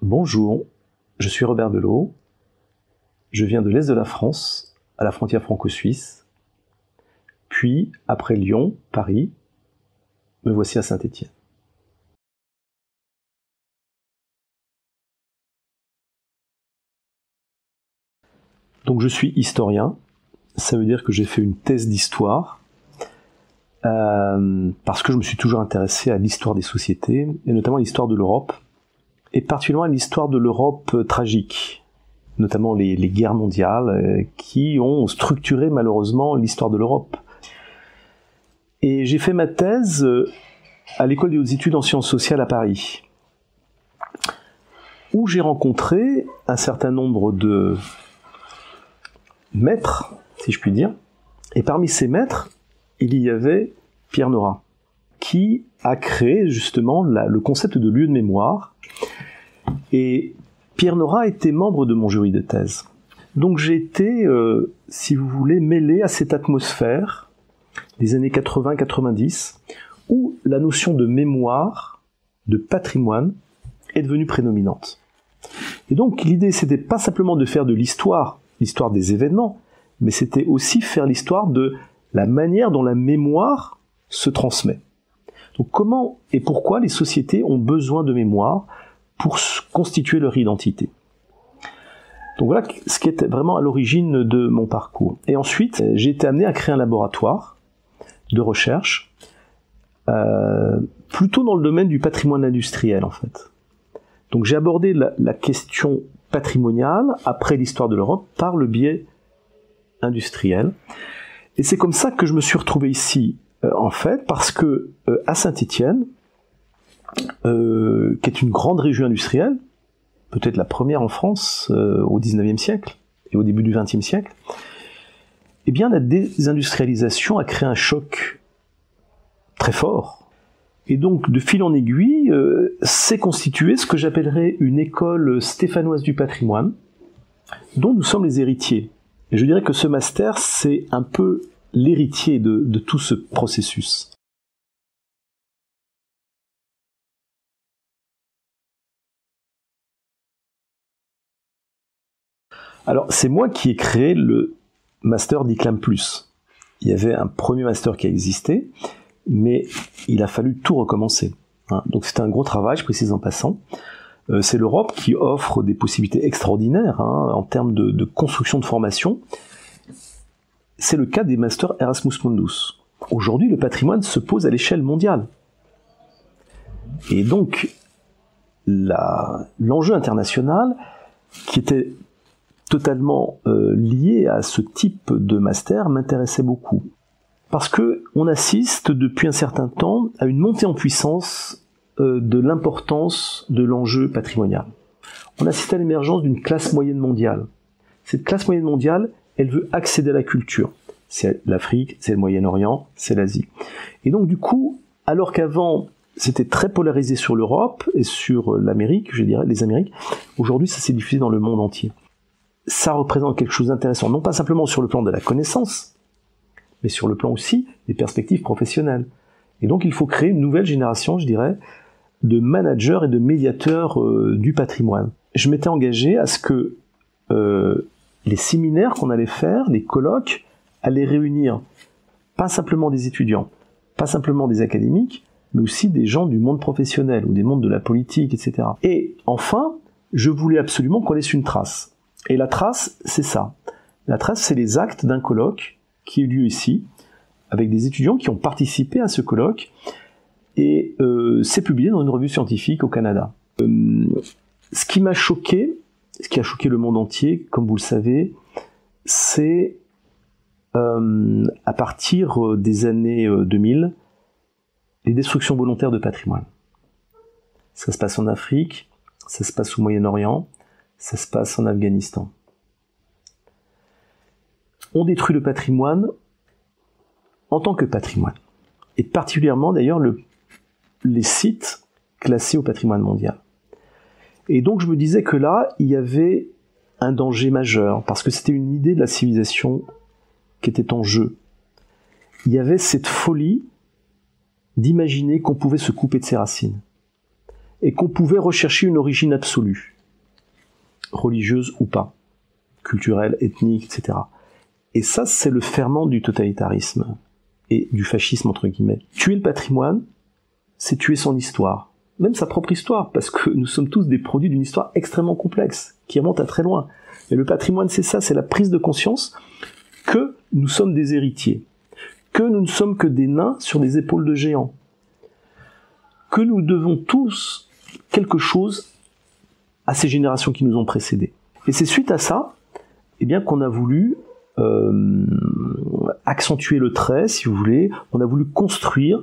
Bonjour, je suis Robert Belot, je viens de l'Est de la France, à la frontière franco-suisse, puis, après Lyon, Paris, me voici à Saint-Étienne. Donc je suis historien, ça veut dire que j'ai fait une thèse d'histoire, parce que je me suis toujours intéressé à l'histoire des sociétés, et notamment à l'histoire de l'Europe, et particulièrement à l'histoire de l'Europe tragique, notamment les guerres mondiales, qui ont structuré malheureusement l'histoire de l'Europe. Et j'ai fait ma thèse à l'École des hautes études en sciences sociales à Paris, où j'ai rencontré un certain nombre de maîtres, si je puis dire, et parmi ces maîtres, il y avait Pierre Nora, qui a créé justement le concept de lieu de mémoire. Et Pierre Nora était membre de mon jury de thèse. Donc j'ai été, si vous voulez, mêlé à cette atmosphère des années 80-90, où la notion de mémoire, de patrimoine, est devenue prédominante. Et donc l'idée, c'était pas simplement de faire de l'histoire des événements, mais c'était aussi faire l'histoire de la manière dont la mémoire se transmet. Donc comment et pourquoi les sociétés ont besoin de mémoire pour constituer leur identité. Donc voilà ce qui était vraiment à l'origine de mon parcours. Et ensuite, j'ai été amené à créer un laboratoire de recherche, plutôt dans le domaine du patrimoine industriel en fait. Donc j'ai abordé la question patrimoniale après l'histoire de l'Europe par le biais industriel. Et c'est comme ça que je me suis retrouvé ici, en fait, parce que à Saint-Étienne, qui est une grande région industrielle, peut-être la première en France au XIXe siècle et au début du XXe siècle, eh bien la désindustrialisation a créé un choc très fort. Et donc, de fil en aiguille, s'est constitué ce que j'appellerais une école stéphanoise du patrimoine, dont nous sommes les héritiers. Et je dirais que ce master, c'est un peu l'héritier de tout ce processus. Alors, c'est moi qui ai créé le master d'ICLAM+. Il y avait un premier master qui a existé, mais il a fallu tout recommencer. Donc c'était un gros travail, je précise en passant. C'est l'Europe qui offre des possibilités extraordinaires en termes de construction de formation. C'est le cas des masters Erasmus Mundus. Aujourd'hui, le patrimoine se pose à l'échelle mondiale. Et donc, l'enjeu international, qui était totalement lié à ce type de master, m'intéressait beaucoup. Parce qu'on assiste depuis un certain temps à une montée en puissance de l'importance de l'enjeu patrimonial. On assiste à l'émergence d'une classe moyenne mondiale. Cette classe moyenne mondiale, elle veut accéder à la culture. C'est l'Afrique, c'est le Moyen-Orient, c'est l'Asie. Et donc du coup, alors qu'avant, c'était très polarisé sur l'Europe et sur l'Amérique, je dirais, les Amériques, aujourd'hui ça s'est diffusé dans le monde entier. Ça représente quelque chose d'intéressant, non pas simplement sur le plan de la connaissance, mais sur le plan aussi des perspectives professionnelles. Et donc il faut créer une nouvelle génération, je dirais, de managers et de médiateurs du patrimoine. Je m'étais engagé à ce que les séminaires qu'on allait faire, les colloques, allaient réunir pas simplement des étudiants, pas simplement des académiques, mais aussi des gens du monde professionnel ou des mondes de la politique, etc. Et enfin, je voulais absolument qu'on laisse une trace. Et la trace, c'est ça. La trace, c'est les actes d'un colloque qui a eu lieu ici, avec des étudiants qui ont participé à ce colloque, et c'est publié dans une revue scientifique au Canada. Ce qui m'a choqué, ce qui a choqué le monde entier, comme vous le savez, c'est à partir des années 2000, les destructions volontaires de patrimoine. Ça se passe en Afrique, ça se passe au Moyen-Orient, ça se passe en Afghanistan. On détruit le patrimoine en tant que patrimoine. Et particulièrement d'ailleurs les sites classés au patrimoine mondial. Et donc je me disais que là, il y avait un danger majeur, parce que c'était une idée de la civilisation qui était en jeu. Il y avait cette folie d'imaginer qu'on pouvait se couper de ses racines, et qu'on pouvait rechercher une origine absolue. religieuse ou pas, culturelle, ethnique, etc. Et ça, c'est le ferment du totalitarisme et du fascisme, entre guillemets. Tuer le patrimoine, c'est tuer son histoire, même sa propre histoire, parce que nous sommes tous des produits d'une histoire extrêmement complexe, qui remonte à très loin. Et le patrimoine, c'est ça, c'est la prise de conscience que nous sommes des héritiers, que nous ne sommes que des nains sur des épaules de géants, que nous devons tous quelque chose à ces générations qui nous ont précédés. Et c'est suite à ça, eh bien, qu'on a voulu accentuer le trait, si vous voulez. On a voulu construire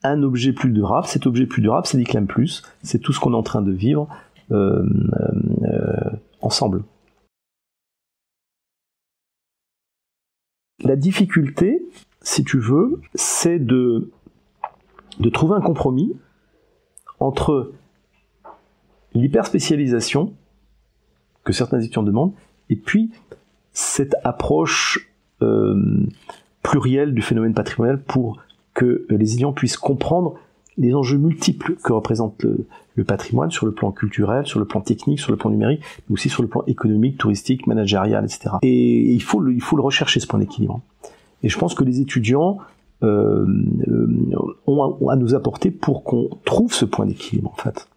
un objet plus durable. Cet objet plus durable, c'est l'Iclam Plus. C'est tout ce qu'on est en train de vivre ensemble. La difficulté, si tu veux, c'est de trouver un compromis entre l'hyperspécialisation que certains étudiants demandent et puis cette approche plurielle du phénomène patrimonial pour que les étudiants puissent comprendre les enjeux multiples que représente le patrimoine sur le plan culturel, sur le plan technique, sur le plan numérique, mais aussi sur le plan économique, touristique, managérial, etc. Et il faut le rechercher, ce point d'équilibre. Et je pense que les étudiants ont à nous apporter pour qu'on trouve ce point d'équilibre, en fait.